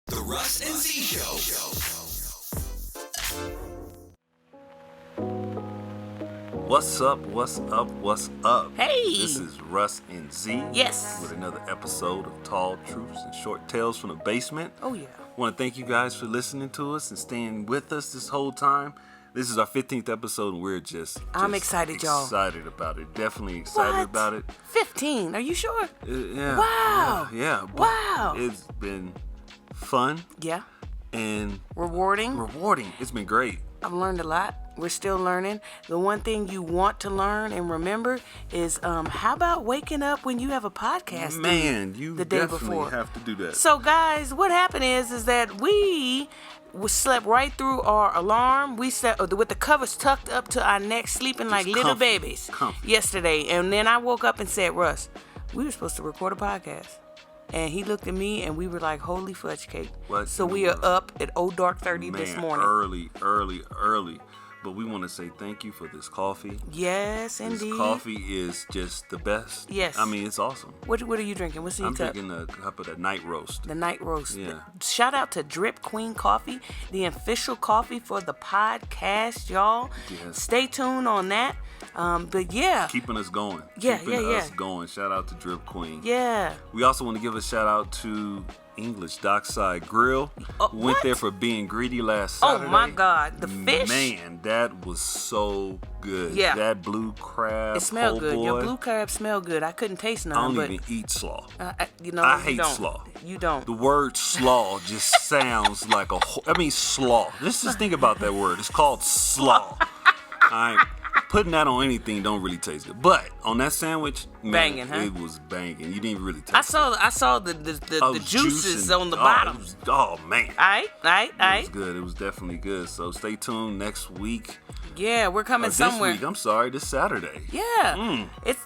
The Russ and Z Show. What's up? What's up? What's up? Hey! This is Russ and Z. Yes. With another episode of Tall Truths and Short Tales from the Basement. Oh, yeah. I want to thank you guys for listening to us and staying with us this whole time. This is our 15th episode, and we're just I'm excited, y'all. Excited about it. Definitely excited about it. 15? Are you sure? Yeah. Wow. Yeah. Wow. It's been fun. Yeah. And Rewarding. It's been great. I've learned a lot. We're still learning. The one thing you want to learn and remember is how about waking up when you have a podcast? Man, you the day definitely before. have to do that. So, guys, what happened is that we slept right through our alarm. We slept with the covers tucked up to our necks, sleeping like little babies yesterday. And then I woke up and said, Russ, we were supposed to record a podcast. And he looked at me and we were like, holy fudge cake. What? So we are up at dark 30 this morning. Early. But we want to say thank you for this coffee. Yes, indeed. This coffee is just the best. Yes. I mean, it's awesome. What are you drinking? What's in your cup? I'm drinking a cup of the night roast. The night roast. Yeah. Shout out to Drip Queen Coffee, the official coffee for the podcast, y'all. Yes. Stay tuned on that. But yeah. Keeping us going. Keeping us going. Shout out to Drip Queen. Yeah. We also want to give a shout out to English Dockside Grill. Went there for being greedy last Saturday. Oh my God, the fish. Man, that was so good. Yeah. That blue crab. It smelled good. Boy. Your blue crab smelled good. I couldn't taste none. I don't even eat slaw. I hate slaw. You don't. The word slaw just sounds like slaw. Let's just think about that word. It's called slaw. Alright. Putting that on anything don't really taste good. But on that sandwich, man, banging, huh? It was banging. You didn't really taste it. I saw the juices on the bottom. Man. Aight. It was good. It was definitely good. So stay tuned next week. Yeah, we're coming somewhere. This week, I'm sorry, this Saturday. Yeah. It's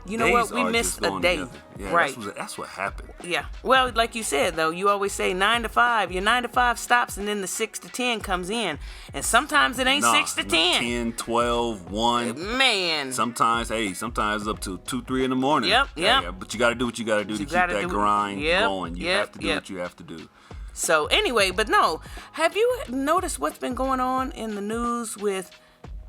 you know what? We missed a day. Yeah, right. That's what happened. Yeah. Well, like you said though, you always say 9 to 5. Your 9 to 5 stops and then the 6 to 10 comes in. And sometimes it ain't 6 to 10. 10, 12, 1. Man. Sometimes it's up to 2, 3 in the morning. Yep. Yeah, but you got to do what you got to do to keep that grind going. You have to do what you have to do. So anyway, but no, have you noticed what's been going on in the news with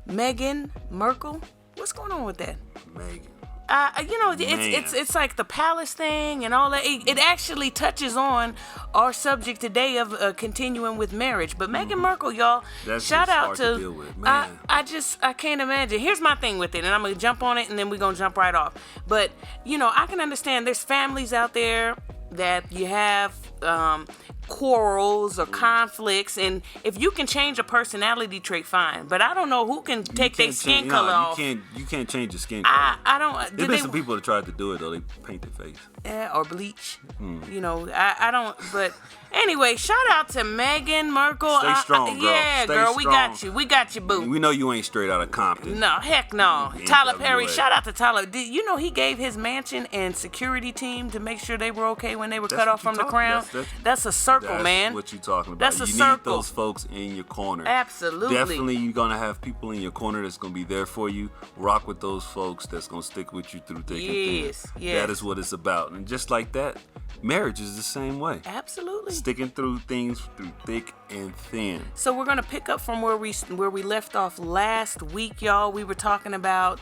Meghan Markle? What's going on with that? Meghan. It's like the palace thing and all that. It actually touches on our subject today of continuing with marriage. But Meghan Markle, y'all, shout out to deal with, man. I can't imagine. Here's my thing with it, and I'm gonna jump on it, and then we're gonna jump right off. But I can understand there's families out there that you have quarrels or conflicts, and if you can change a personality trait, fine. But I don't know who can take their skin color off. You can't change your skin color. I don't. There's been some people that tried to do it though. They paint their face. Yeah, or bleach. I don't. But anyway, shout out to Meghan Markle. Stay strong, girl. Yeah, Stay girl, strong. we got you, boo. We know you ain't straight out of Compton. No, heck no. Tyler Perry, NWA. shout out to Tyler. Did you know he gave his mansion and security team to make sure they were okay when they were cut off from the crown? That's a circle, man. That's what you're talking about. That's a you circle. need those folks in your corner. Absolutely. Definitely, you're going to have people in your corner that's going to be there for you. Rock with those folks that's going to stick with you through thick and thin. Yes. That is what it's about. And just like that, marriage is the same way. Absolutely. Sticking through things through thick and thin. So we're gonna pick up from where we left off last week, y'all. We were talking about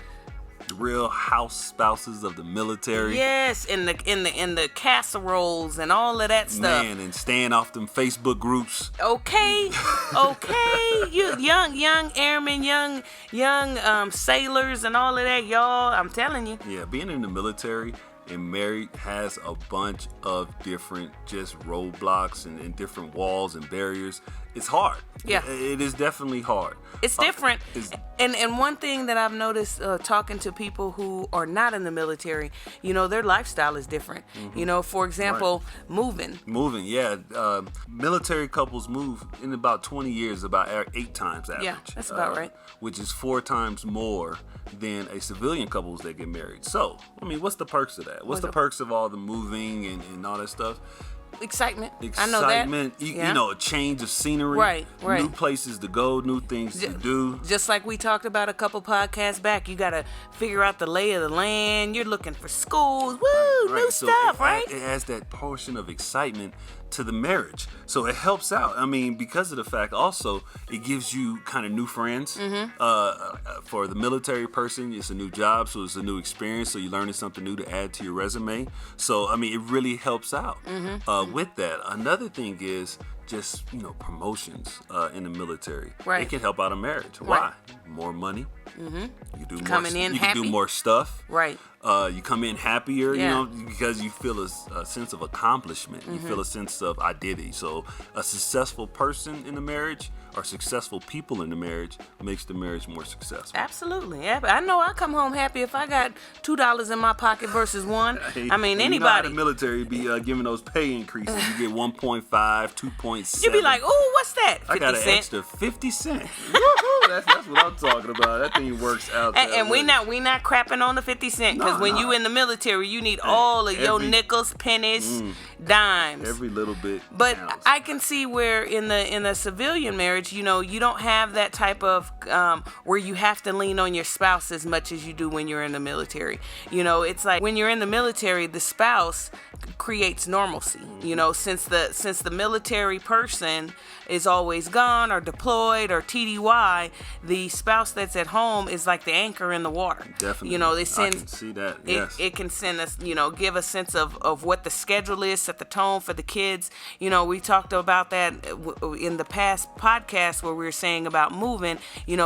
The real house spouses of the military. Yes, in the casseroles and all of that stuff. Man, and staying off them Facebook groups. Okay. You young airmen, young sailors and all of that, y'all. I'm telling you. Yeah, being in the military and married has a bunch of different just roadblocks and different walls and barriers. It's hard. Yeah. It is definitely hard. It's different. And one thing that I've noticed talking to people who are not in the military, their lifestyle is different. Mm-hmm. For example, moving. Moving, yeah. Military couples move in about 20 years about 8 times average. Yeah, that's about right. Which is 4 times more than a civilian couples that get married. So, what's the perks of that? What's the perks of all the moving and all that stuff? Excitement. I know that. A change of scenery. Right. New places to go, new things to do. Just like we talked about a couple podcasts back, you got to figure out the lay of the land. You're looking for schools. Woo, new stuff, right? It has that portion of excitement to the marriage. So it helps out. I mean, because of the fact also, it gives you kind of new friends. For the military person, it's a new job, so it's a new experience. So you're learning something new to add to your resume. So, I mean, it really helps out with that. Another thing is just, promotions in the military. Right. It can help out a marriage. Right. Why? More money. You do Coming more, in you happy. can do more stuff. Right. You come in happier, Yeah. because you feel a sense of accomplishment. You feel a sense of identity. So a successful person in the marriage or successful people in the marriage makes the marriage more successful. Absolutely. Yeah, I know I come home happy if I got $2 in my pocket versus one. Hey, I mean, and anybody. the military be giving those pay increases. You get 1.5, 2.7. You be like, "Ooh, what's that? 50 I got an cent?" extra 50 cents. Woohoo! That's what I'm talking about. That thing works out. And we not crapping on the 50 cent because when you in the military, you need all of your nickels, pennies, dimes. Every little bit. But counts. I can see where in a civilian marriage, you don't have that type of where you have to lean on your spouse as much as you do when you're in the military. It's like when you're in the military, the spouse creates normalcy. Since the military person is always gone or deployed or TDY, the spouse that's at home is like the anchor in the water. Definitely. They send. I can see that. Yes. It can send us, give a sense of what the schedule is, set the tone for the kids. We talked about that in the past podcast where we were saying about moving.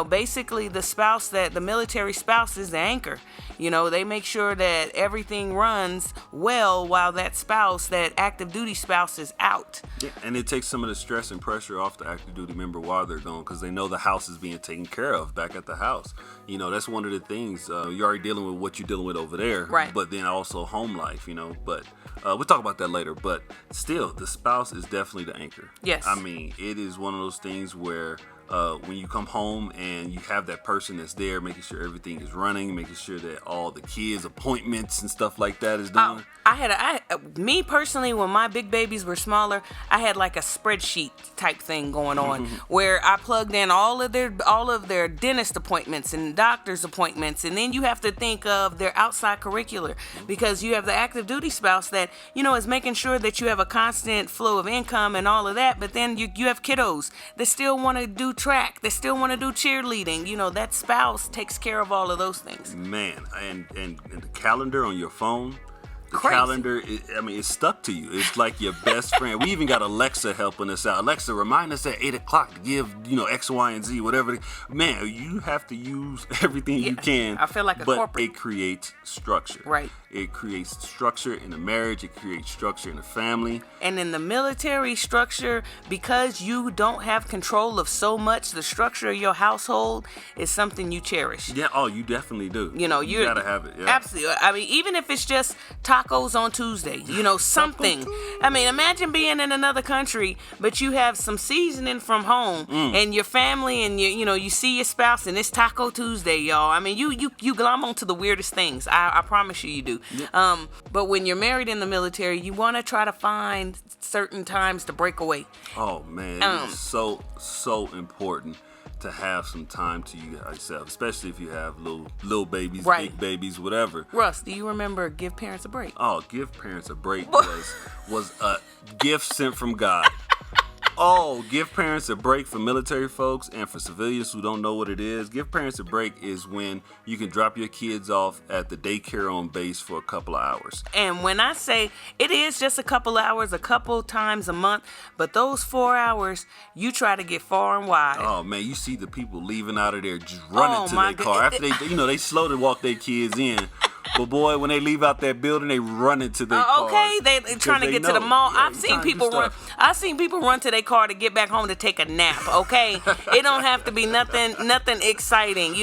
Basically the military spouse is the anchor. They make sure that everything runs well while that active duty spouse is out. Yeah, and it takes some of the stress and pressure off the active duty member while they're gone because they know the house is being taken care of back at the house. That's one of the things. You're already dealing with what you're dealing with over there. Right. But then also home life, But we'll talk about that later. But still, the spouse is definitely the anchor. Yes. I mean, it is one of those things where when you come home and you have that person that's there making sure everything is running, making sure that all the kids' appointments and stuff like that is done. Me personally, when my big babies were smaller, I had like a spreadsheet type thing going on where I plugged in all of their dentist appointments and doctor's appointments, and then you have to think of their outside curricular because you have the active duty spouse that is making sure that you have a constant flow of income and all of that, but then you have kiddos that still want to do track, that still want to do cheerleading. That spouse takes care of all of those things. Man, and the calendar on your phone. The Crazy. calendar, it's stuck to you. It's like your best friend. We even got Alexa helping us out. Alexa, remind us at 8 o'clock to give, X, Y, and Z, whatever. Man, you have to use everything you can. I feel like a but corporate. It creates structure. Right. It creates structure in a marriage. It creates structure in a family. And in the military structure, because you don't have control of so much, the structure of your household is something you cherish. Yeah, you definitely do. You gotta have it. Yeah. Absolutely. I mean, even if it's just tacos on Tuesday, something. I mean, imagine being in another country, but you have some seasoning from home, and your family, and you see your spouse, and it's Taco Tuesday, y'all. I mean, you glom onto the weirdest things. I promise you do. Yeah. But when you're married in the military, you want to try to find certain times to break away. Oh man, it is so important to have some time to yourself, especially if you have little babies, right. big babies, whatever. Russ, do you remember Give Parents a Break? Oh, Give Parents a Break was a gift sent from God. Oh, Give Parents a Break for military folks and for civilians who don't know what it is. Give Parents a Break is when you can drop your kids off at the daycare on base for a couple of hours. And when I say it is just a couple hours, a couple times a month, but those 4 hours, you try to get far and wide. Oh, man, you see the people leaving out of there just running to their car. God. After they slow to walk their kids in. But boy, when they leave out that building, they run into their car. Okay, they trying to get to the mall. Yeah, I've seen people run to their car to get back home to take a nap. Okay, it don't have to be nothing exciting.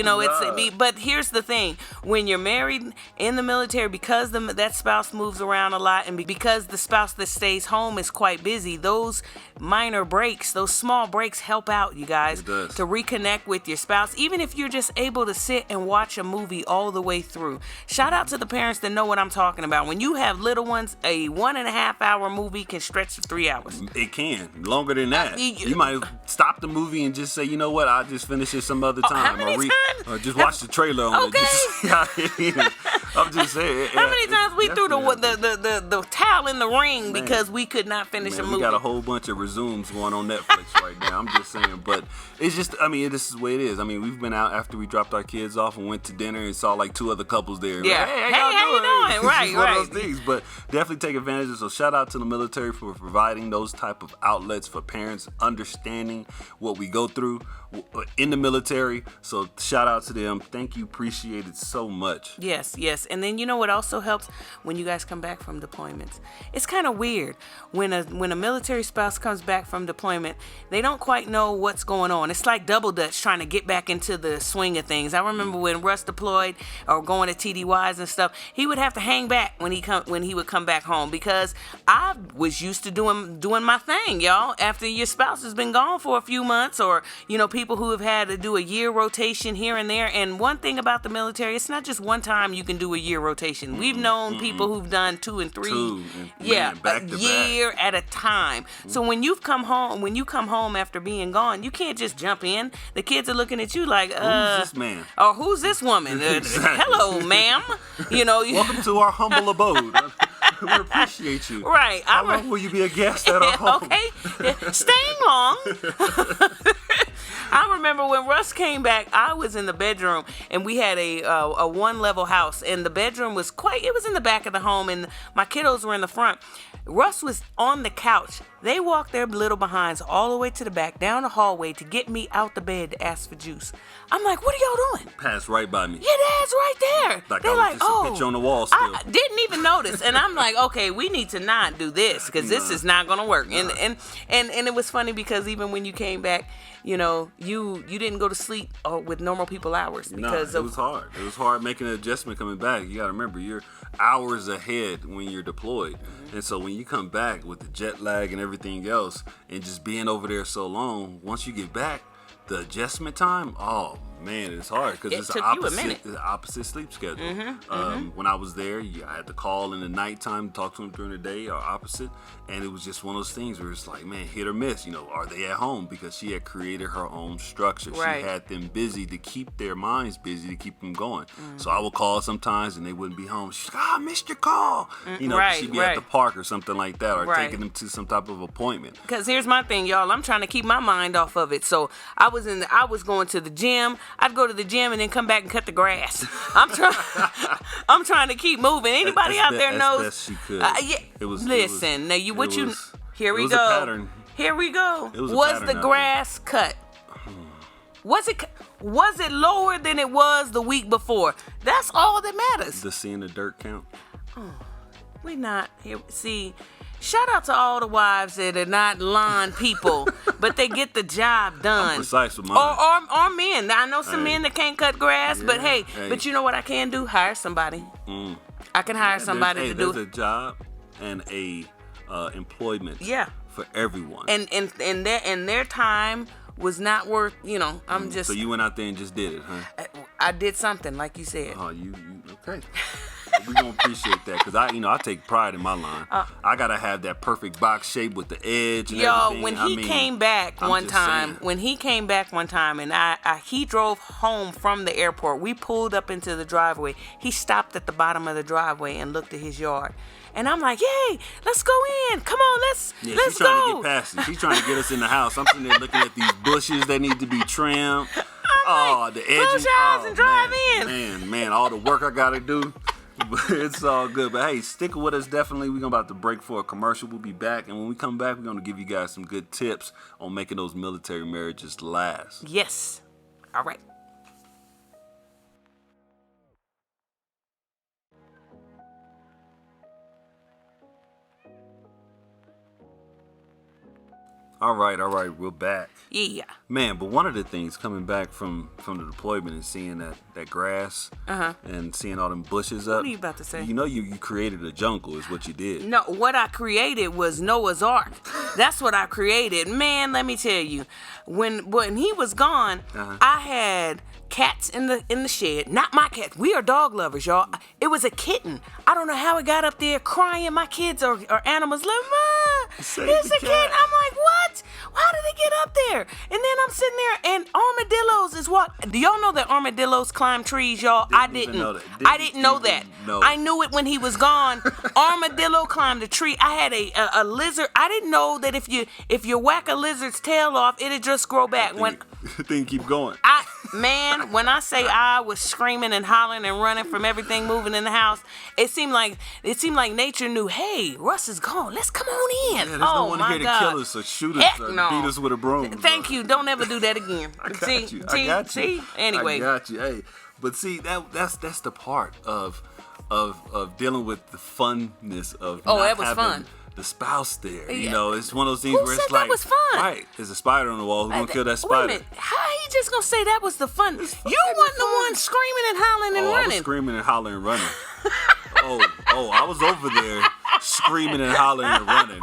But here's the thing: when you're married in the military, because that spouse moves around a lot, and because the spouse that stays home is quite busy, those minor breaks, those small breaks, help out you guys to reconnect with your spouse. Even if you're just able to sit and watch a movie all the way through. Shout out to the parents that know what I'm talking about. When you have little ones, a 1.5 hour movie can stretch to 3 hours. It can. Longer than that. You might stop the movie and just say, you know what, I'll just finish it some other time. How many times? Or just watch the trailer on okay. it. I'm just saying. How many times we threw the towel in the ring because we could not finish a movie? We got a whole bunch of resumes going on Netflix right now. I'm just saying. But it's just, I mean, this is the way it is. I mean, we've been out after we dropped our kids off and went to dinner and saw like 2 other couples there. Yeah. Like, hey, how you doing? Right, one of those things. But definitely take advantage of it. So shout out to the military for providing those type of outlets for parents understanding what we go through in the military. So shout out to them. Thank you. Appreciate it so much. Yes. And then you know what also helps when you guys come back from deployments? It's kind of weird when a military spouse comes back from deployment, they don't quite know what's going on. It's like double dutch trying to get back into the swing of things. I remember when Russ deployed or going to TDYs and stuff, he would have to hang back when he would come back home because I was used to doing my thing, y'all. After your spouse has been gone for a few months, or people who have had to do a year rotation here and there. And one thing about the military, it's not just one time you can do a year rotation. We've known people who've done 2 and 3, back to year at a time. So when you come home after being gone, you can't just jump in. The kids are looking at you like, who's this man? Or who's this woman? Exactly. Hello, ma'am. Welcome to our humble abode. We appreciate you. Right. How long will you be a guest at our home? Okay. Staying long. I remember when Russ came back, I was in the bedroom, and we had a 1-level house, and the bedroom was it was in the back of the home, and my kiddos were in the front. Russ was on the couch. They walked their little behinds all the way to the back, down the hallway to get me out the bed to ask for juice. I'm like, what are y'all doing? Passed right by me. Yeah, dad's right there. They're like, just a picture on the wall still. I didn't even notice. And I'm like, okay, we need to not do this because this is not going to work. And it was funny because even when you came back, you didn't go to sleep with normal people hours because it was hard. It was hard making an adjustment coming back. You got to remember, you're hours ahead when you're deployed. Mm-hmm. And so when you come back with the jet lag and everything else and just being over there so long, once you get back, the adjustment time, oh man, it's hard because it's the opposite sleep schedule. When I was there, I had to call in the nighttime, talk to them during the day, or opposite, and it was just one of those things where it's like, man, hit or miss. Are they at home? Because she had created her own structure. Right. She had them busy to keep their minds busy to keep them going. So I would call sometimes and they wouldn't be home. She's like, I missed your call. She'd be at the park or something like that, or taking them to some type of appointment. Because here's my thing, y'all. I'm trying to keep my mind off of it. So I was going to the gym. I'd go to the gym and then come back and cut the grass. I'm trying to keep moving. Anybody out there knows? Best she could. Here we was go. A pattern. Here we go. Was the grass cut? Was it lower than it was the week before? That's all that matters. Does seeing the dirt count? We not here. See, shout out to all the wives that are not lawn people, but they get the job done. I'm precise with mine. Or men. I know some men that can't cut grass, but hey, but you know what I can do? Hire somebody. I can hire somebody to do it. There's a job and a employment. For everyone. And their time was not worth. I'm just. So you went out there and just did it, huh? I did something like you said. Oh, you okay? We're going to appreciate that because I take pride in my line. I got to have that perfect box shape with the edge and everything. When he came back one time, and he drove home from the airport, we pulled up into the driveway. He stopped at the bottom of the driveway and looked at his yard. And I'm like, yay, let's go in. Come on, let's go. She's trying to get past it. She's trying to get us in the house. I'm sitting there looking at these bushes that need to be trimmed. The edges. Close your eyes and drive in. Man, all the work I got to do. But it's all good. But hey, stick with us definitely. We're about to break for a commercial. We'll be back. And when we come back, we're going to give you guys some good tips on making those military marriages last. Yes. All right. All right, we're back. Yeah. Man, but one of the things coming back from the deployment and seeing that grass and seeing all them bushes up. What are you about to say? You created a jungle is what you did. No, what I created was Noah's Ark. That's what I created. Man, let me tell you, when he was gone, I had cats in the shed. Not my cat. We are dog lovers, y'all. It was a kitten. I don't know how it got up there crying. My kids are animals. Like, Ma, it's a kitten. I'm like, what? How did it get up there? And then I'm sitting there and armadillos is what? Do y'all know that armadillos climb trees, y'all? I didn't. I didn't know that. I knew it when he was gone. Armadillo climbed a tree. I had a lizard. I didn't know that if you whack a lizard's tail off, it'd just grow back. Thing keep going. Man, when I say I was screaming and hollering and running from everything moving in the house, it seemed like nature knew, hey, Russ is gone. Let's come on in. Yeah, there's no one here to kill us or shoot us or beat us with a broom. Thank you. Don't ever do that again. I got you. See? Anyway. I got you. Hey, but see, that's the part of dealing with the funness of not was having fun. The spouse there. Yeah. You know, it's one of those things Who where said it's like, that was fun? right, there's a spider on the wall. Who's gonna kill that spider? Wait a minute. How he just gonna say that was the fun? You wasn't the one screaming and hollering and running. I was screaming and hollering and running. I was over there screaming and hollering and running.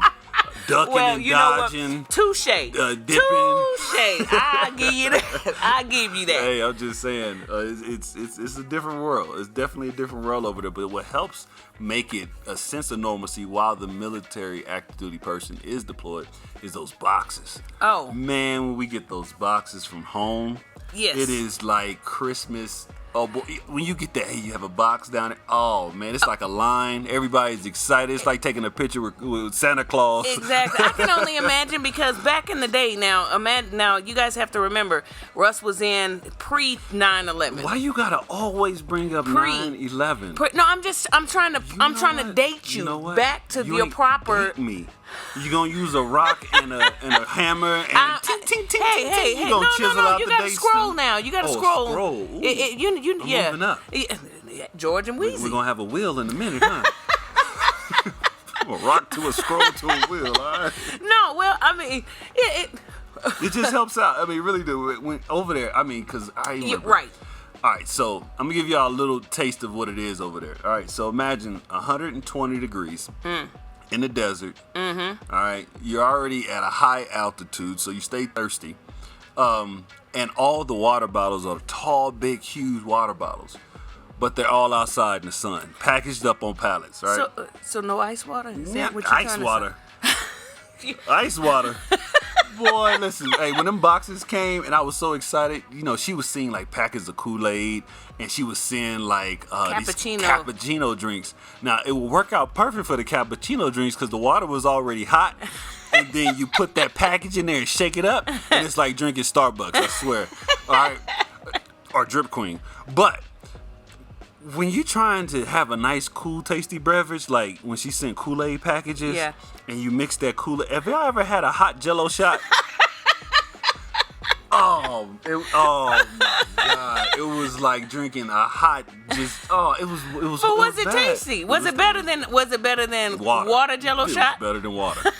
Ducking and dodging. Touche. Dipping. Touche. I give you that. I give you that. Hey, I'm just saying, it's a different world. It's definitely a different world over there. But what helps make it a sense of normalcy while the military active duty person is deployed is those boxes. Oh. Man, when we get those boxes from home, yes, it is like Christmas. Oh boy, when you get that, hey, you have a box down there. Oh man, it's like a line. Everybody's excited. It's like taking a picture with Santa Claus. Exactly. I can only imagine because back in the day, now you guys have to remember, Russ was in pre 9/11. Why you gotta always bring up 9/11? No, I'm trying to date you back to your proper. Date me. You gonna use a rock and a hammer and ting ting ting ting. Hey, you gonna chisel out you the gotta dates scroll too? now. You gotta scroll. Scroll. I'm moving up. George and Weezy. We're gonna have a wheel in a minute, huh? A rock to a scroll to a wheel. All right. No, well, I mean, it just helps out. I mean, really do. When over there, I mean, because I remember. Right. All right, so I'm gonna give y'all a little taste of what it is over there. All right, so imagine 120 degrees. In the desert. Mm-hmm. All right. You're already at a high altitude, so you stay thirsty. And all the water bottles are tall, big, huge water bottles. But they're all outside in the sun, packaged up on pallets, right? So no ice water? Is that what you're ice water. Ice water. Boy, listen, hey, when them boxes came and I was so excited, she was seeing like packets of Kool-Aid and she was seeing like these cappuccino drinks. Now, it will work out perfect for the cappuccino drinks because the water was already hot. And then you put that package in there and shake it up and it's like drinking Starbucks, I swear. All right? Or Drip Queen. But when you're trying to have a nice, cool, tasty beverage, like when she sent Kool-Aid packages, and you mix that Kool-Aid. Have y'all ever had a hot Jello shot? Oh my God! It was like drinking a hot, it was. But was it tasty? Was it better than water Jello shot? It was better than water.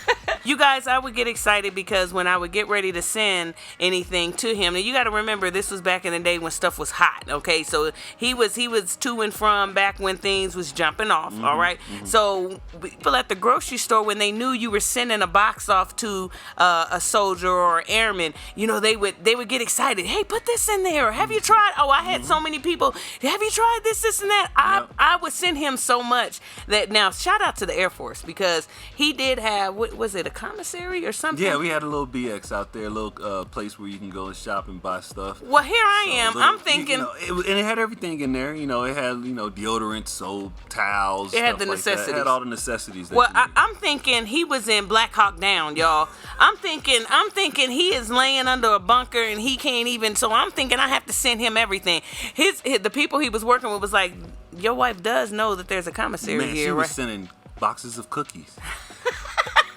You guys, I would get excited because when I would get ready to send anything to him, and you got to remember this was back in the day when stuff was hot. Okay, so he was to and from back when things was jumping off. Mm-hmm, all right, mm-hmm. So people at the grocery store, when they knew you were sending a box off to a soldier or airman, they would get excited. Hey, put this in there. Have you tried? Oh, I had so many people. Have you tried this, and that? I would send him so much that now shout out to the Air Force because he did have, what was it, a commissary or something? Yeah, we had a little BX out there, a little place where you can go and shop and buy stuff. Well, here I am. I'm thinking, and it had everything in there. It had deodorant, soap, towels. It had the necessities. It had all the necessities. Well, I'm thinking he was in Black Hawk Down, y'all. I'm thinking he is laying under a bunker and he can't even. So I'm thinking I have to send him everything. The people he was working with was like, your wife does know that there's a commissary here, she right? was sending boxes of cookies.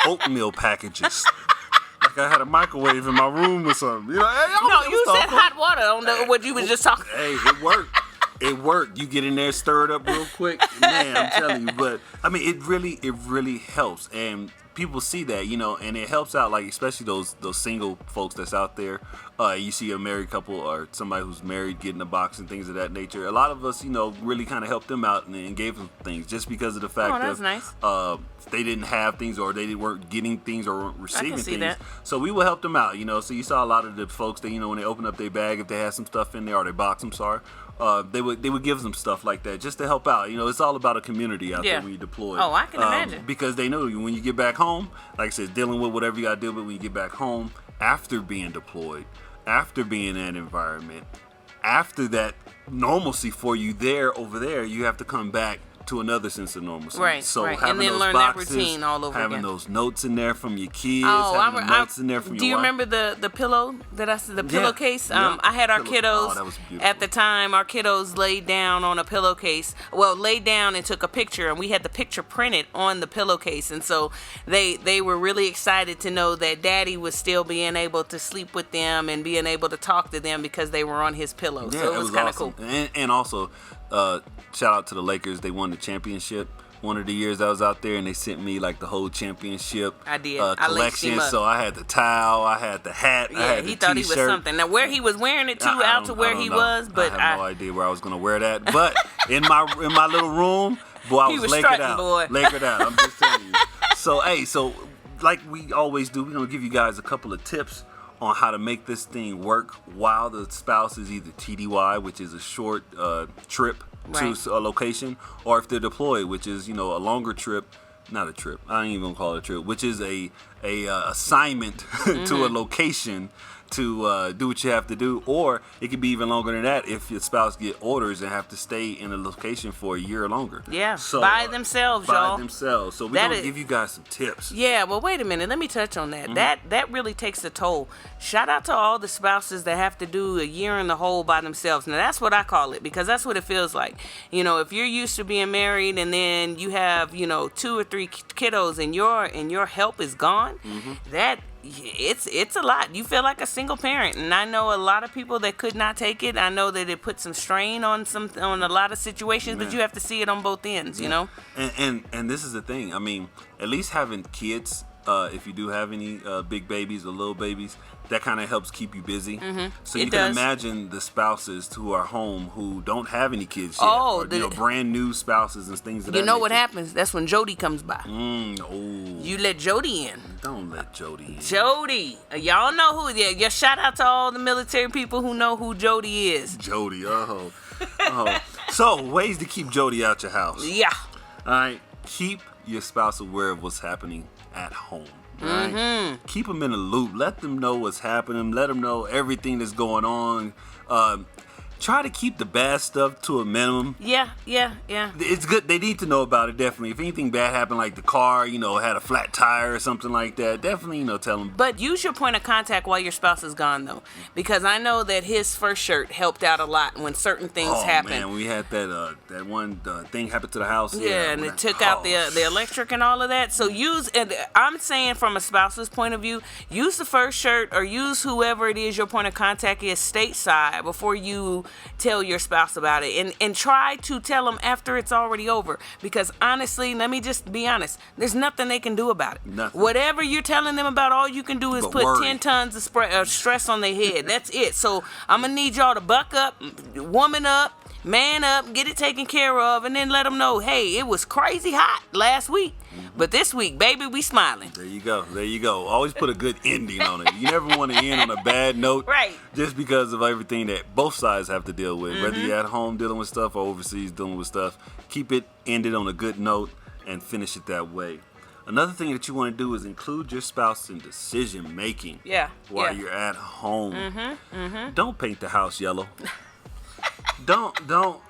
Oatmeal packages. Like I had a microwave in my room or something. You said hot water on what you was just talking. Hey, it worked. It worked. You get in there, stir it up real quick. Man, I'm telling you. But I mean, it really helps. And people see that, and it helps out, like especially those single folks that's out there. You see a married couple or somebody who's married getting a box and things of that nature. A lot of us, really kind of helped them out and gave them things just because of the fact that nice. They didn't have things or they weren't getting things or weren't receiving things. That. So we will help them out, So you saw a lot of the folks that, when they open up their bag, if they had some stuff in there or their box, they would give them stuff like that just to help out. It's all about a community out there when you deploy. Oh, I can imagine. Because they know when you get back home, like I said, dealing with whatever you got to deal with when you get back home after being deployed, after being in that environment, after that normalcy for you over there, you have to come back to another sense of normalcy. Right, so right. having And then those learn boxes, that routine all over having again. those notes in there from your kids, Oh, having notes in there from your do you wife. remember the pillow that I said, the pillowcase? Yeah. I had our Pillow. kiddos Oh, that was beautiful. at the time. Our kiddos laid down on a pillowcase. Well, laid down and took a picture, and we had the picture printed on the pillowcase. And so they were really excited to know that Daddy was still being able to sleep with them and being able to talk to them because they were on his pillow. Yeah, so it was kind of awesome. cool. And also, shout out to the Lakers. They won the championship one of the years I was out there, and they sent me like the whole championship I did. I laced collection. him up. So I had the towel, I had the hat, I Yeah, had the he thought he t-shirt. was something. Now, where he was wearing it to, out to where he know. was, but I have no idea where I was gonna wear that. But in my little room, boy, I He was was lakered strutting, out. boy. Lakered out. I'm just telling you. So like we always do, we're gonna give you guys a couple of tips on how to make this thing work while the spouse is either TDY, which is a short trip Right. to a location, or if they're deployed, which is a longer trip. Not a trip. I ain't even gonna call it a trip. Which is a assignment to a location to do what you have to do, or it could be even longer than that if your spouse get orders and have to stay in a location for a year or longer. Yeah, so, by themselves, y'all. By themselves. So we're That gonna is- give you guys some tips. Yeah, well, wait a minute. Let me touch on that. That really takes a toll. Shout out to all the spouses that have to do a year in the hole by themselves. Now, that's what I call it, because that's what it feels like. If you're used to being married and then you have, 2 or 3 kiddos and your help is gone, that it's a lot. You feel like a single parent, and I know a lot of people that could not take it. I know that it put some strain on a lot of situations, but you have to see it on both ends, you know. And this is the thing. I mean, at least having kids, if you do have any big babies or little babies, that kind of helps keep you busy. So you It can does. imagine the spouses who are home who don't have any kids yet, Oh, or, brand new spouses and things of that You know nature. what happens? That's when Jody comes by. Oh, You let Jody in. don't let Jody in. Jody. Y'all know who. Yeah, shout out to all the military people who know who Jody is. Jody, oh. So, ways to keep Jody out your house. Yeah. All right, keep your spouse aware of what's happening at home. Right? Keep them in the loop. Let them know what's happening. Let them know everything that's going on. Try to keep the bad stuff to a minimum. Yeah. It's good. They need to know about it, definitely. If anything bad happened, like the car, had a flat tire or something like that, definitely, tell them. But use your point of contact while your spouse is gone, though, because I know that his first shirt helped out a lot when certain things happen. Man, we had that one thing happen to the house. Yeah, and it took out the electric and all of that. So and I'm saying from a spouse's point of view, use the first shirt or use whoever it is your point of contact is stateside before you tell your spouse about it. And try to tell them after it's already over. Because honestly, let me just be honest, there's nothing they can do about it. Nothing. Whatever you're telling them about, all you can do is But put worry. 10 tons of stress on their head. That's it. So I'm going to need y'all to buck up, woman up, man up, get it taken care of, and then let them know, hey, it was crazy hot last week, but this week, baby, we smiling. There you go. Always put a good ending on it. You never want to end on a bad note. Right. Just because of everything that both sides have to deal with. Whether you're at home dealing with stuff or overseas dealing with stuff, keep it ended on a good note and finish it that way. Another thing that you want to do is include your spouse in decision making. Yeah. While you're at home. Don't paint the house yellow. Don't. Oh,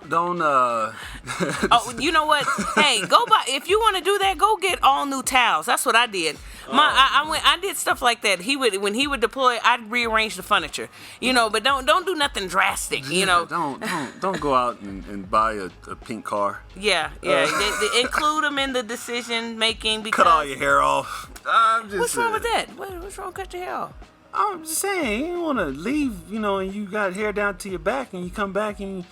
you know what? Hey, go buy. If you want to do that, go get all new towels. That's what I did. I did stuff like that. When he would deploy, I'd rearrange the furniture. But don't do nothing drastic. Don't go out and buy a pink car. Yeah. They include them in the decision making. Because Cut all your hair off. what's wrong with that? What's wrong with cut your hair off? I'm just saying, you want to leave, and you got hair down to your back, and you come back and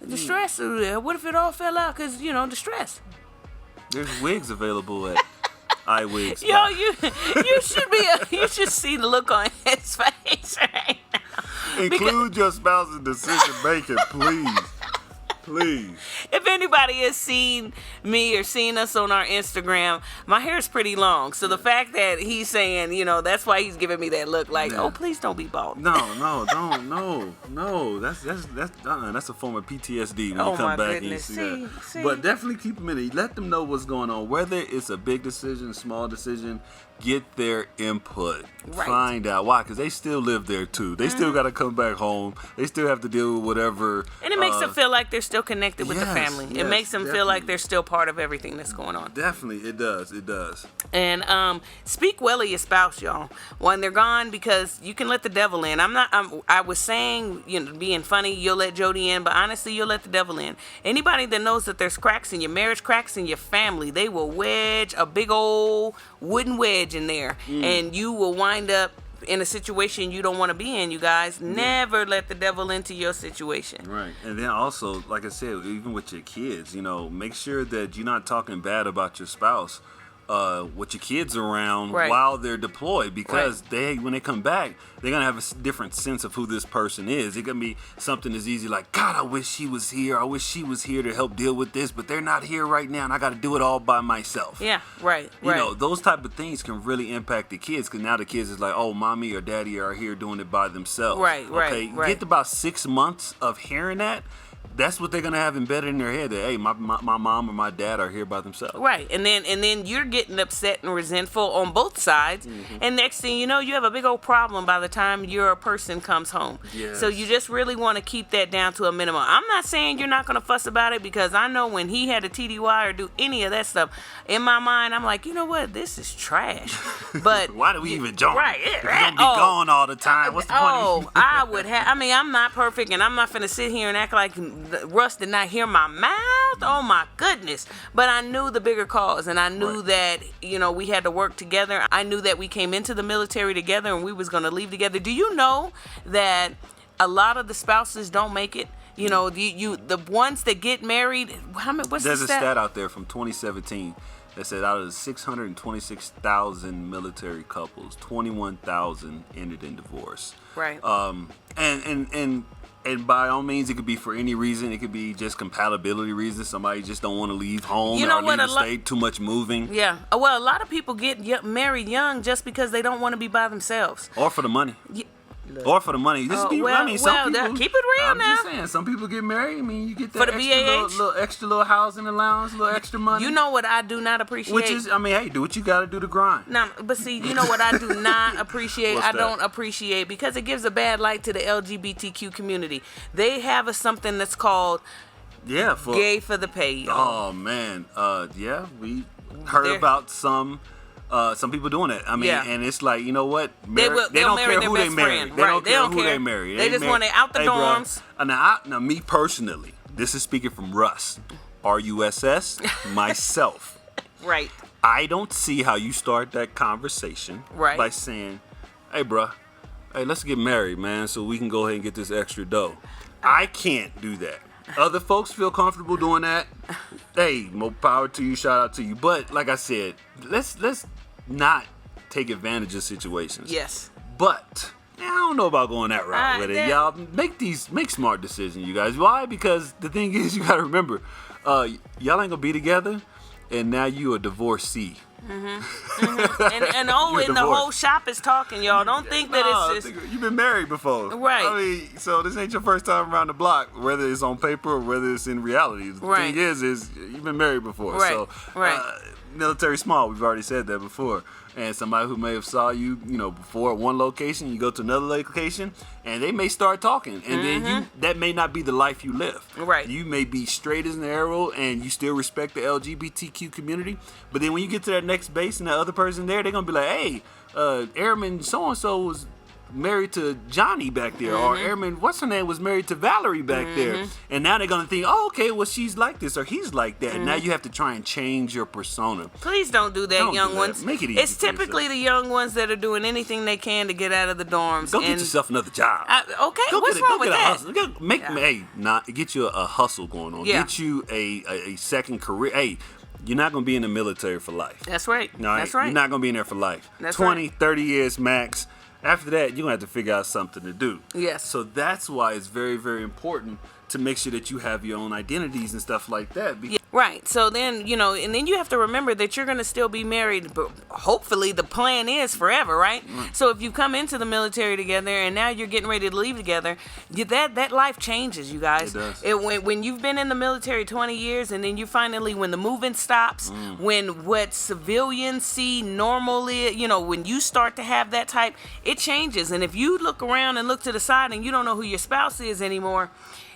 The stress. What if it all fell out? Cause the stress. there's wigs available at iWigs. Yo, you should see the look on his face right now. Include your spouse in decision making, please. Please. If anybody has seen me or seen us on our Instagram, my hair is pretty long. So the fact that he's saying, that's why he's giving me that look like, oh, please don't be bald. No, that's a form of PTSD when Oh, you come my back goodness. and you see See? that. But definitely keep them in it. Let them know what's going on, whether it's a big decision, small decision. get their input. Right. Find out why, because they still live there too. They still got to come back home. They still have to deal with whatever. And it makes them feel like they're still connected with the family. It makes them feel like they're still part of everything that's going on. Definitely, it does. It does. And speak well of your spouse, y'all, when they're gone, because you can let the devil in. I was saying, being funny, you'll let Jody in, but honestly, you'll let the devil in. Anybody that knows that there's cracks in your marriage, cracks in your family, they will wedge a big old wooden wedge in there, and you will wind up in a situation you don't want to be in, you guys. Never let the devil into your situation. Right. And then also, like I said, even with your kids, make sure that you're not talking bad about your spouse with your kids around while they're deployed, because when they come back, they're going to have a different sense of who this person is. It can be something as easy like, God, I wish he was here. I wish she was here to help deal with this, but they're not here right now, and I got to do it all by myself. Yeah, right. Those type of things can really impact the kids, because now the kids is like, oh, mommy or daddy are here doing it by themselves. Right. Get about 6 months of hearing that. That's what they're gonna have embedded in their head, that hey, my mom or my dad are here by themselves. Right, and then you're getting upset and resentful on both sides, and next thing you know, you have a big old problem by the time your person comes home. Yes. So you just really want to keep that down to a minimum. I'm not saying you're not gonna fuss about it, because I know when he had a TDY or do any of that stuff, in my mind I'm like, you know what, this is trash. But why do we even join? Right, if you're gonna be gone all the time. What's the point? I would have. I mean, I'm not perfect, and I'm not finna sit here and act like Russ did not hear my mouth. Oh my goodness. But I knew the bigger cause, and I knew that, we had to work together. I knew that we came into the military together and we was going to leave together. Do you know that a lot of the spouses don't make it? The ones that get married, what's There's the stat? a stat out there from 2017 that said out of the 626,000 military couples, 21,000 ended in divorce. Right. And by all means, it could be for any reason. It could be just compatibility reasons. Somebody just don't want to leave home or leave the state, too much moving. Yeah. Well, a lot of people get married young just because they don't want to be by themselves. Or for the money. Yeah. Or for the money. Some people, keep it real now. I'm just saying, some people get married. I mean, you get that for the little extra housing allowance, little extra money. You know what I do not appreciate? Which is, hey, do what you got to do to grind. No, but see, you know what I do not appreciate? Don't appreciate, because it gives a bad light to the LGBTQ community. They have something that's called gay for the pay. Y'all. Oh, man. We heard about some people doing it. I mean, and it's like, you know what? They don't care who they marry. They don't care who they marry. They just want it out the dorms. Now, me personally, this is speaking from Russ, RUSS, myself. Right. I don't see how you start that conversation by saying, hey, bruh, let's get married, man, so we can go ahead and get this extra dough. I can't do that. Other folks feel comfortable doing that. Hey, more power to you. Shout out to you. But like I said, let's not take advantage of situations. Yes. But I don't know about going that route with it. Y'all make smart decisions, you guys. Why? Because the thing is, you gotta remember, y'all ain't gonna be together, and now you a divorcee. And the whole shop is talking, y'all. Don't think that it's just... You've been married before. Right. I mean, so this ain't your first time around the block, whether it's on paper or whether it's in reality. The thing is you've been married before. Right. So, military small, we've already said that before. And somebody who may have saw you, before at one location, you go to another location, and they may start talking. And then that may not be the life you live. Right. You may be straight as an arrow, and you still respect the LGBTQ community. But then when you get to that next base and the other person there, they're going to be like, hey, Airman so-and-so was married to Johnny back there, or Airman, what's her name, was married to Valerie back there. And now they're going to think, oh, okay, well, she's like this or he's like that. And now you have to try and change your persona. Please don't do that, young ones. Make it easy. It's typically the young ones that are doing anything they can to get out of the dorms. Go get yourself another job. What's wrong with that? Get you a hustle going on. Yeah. Get you a second career. Hey, you're not going to be in the military for life. That's right. No, that's right. You're not going to be in there for life. That's 20, 30 years max. After that, you're going to have to figure out something to do. Yes. So that's why it's very, very important to make sure that you have your own identities and stuff like that. Right. So then, and then you have to remember that you're going to still be married, but hopefully the plan is forever, right? So if you come into the military together and now you're getting ready to leave together, that life changes, you guys. It does. When you've been in the military 20 years and then you finally, when the moving stops, when what civilians see normally, when you start to have that type, it changes. And if you look around and look to the side and you don't know who your spouse is anymore,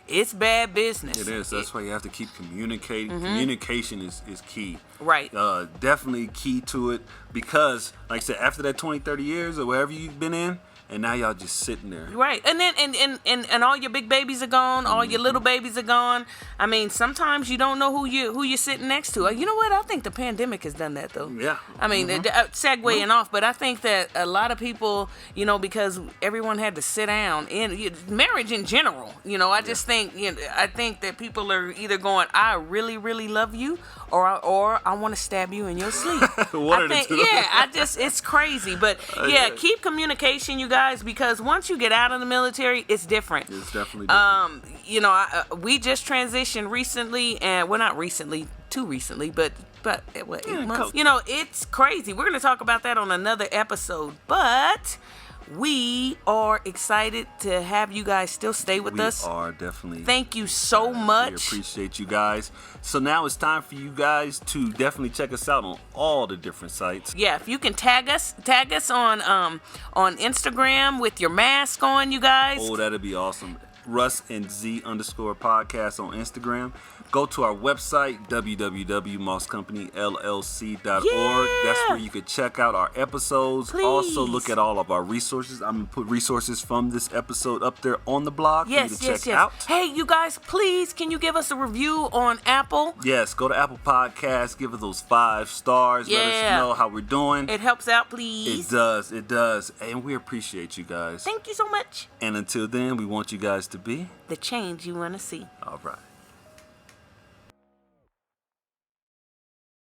it's bad business. It is. That's why you have to keep communicating. Communication is key. Right. Definitely key to it, because, like I said, after that 20, 30 years or wherever you've been in, and now y'all just sitting there. Right. And then and all your big babies are gone, all your little babies are gone. I mean, sometimes you don't know who you're sitting next to. You know what? I think the pandemic has done that though. Yeah. I mean, segueing off, but I think that a lot of people, because everyone had to sit down in marriage in general, I just think I think that people are either going, I really, really love you, or I want to stab you in your sleep. It's crazy. But keep communication, you guys, because once you get out of the military, it's different. It's definitely different. We just transitioned recently, and not recently, too recently, but 8 months. It's crazy. We're going to talk about that on another episode, but we are excited to have you guys still stay with us. We are definitely. Thank you so much. We appreciate you guys. So now it's time for you guys to definitely check us out on all the different sites. Yeah, if you can tag us on Instagram with your mask on, you guys. Oh, that'd be awesome. Russ and Z_podcast on Instagram. Go to our website, www.mosscompanyllc.org. Yeah. That's where you can check out our episodes. Please. Also, look at all of our resources. I'm going to put resources from this episode up there on the blog for you to check out. Hey, you guys, please, can you give us a review on Apple? Yes, go to Apple Podcasts. Give us those 5 stars. Yeah. Let us know how we're doing. It helps out, please. It does. And we appreciate you guys. Thank you so much. And until then, we want you guys to be the change you want to see. all right.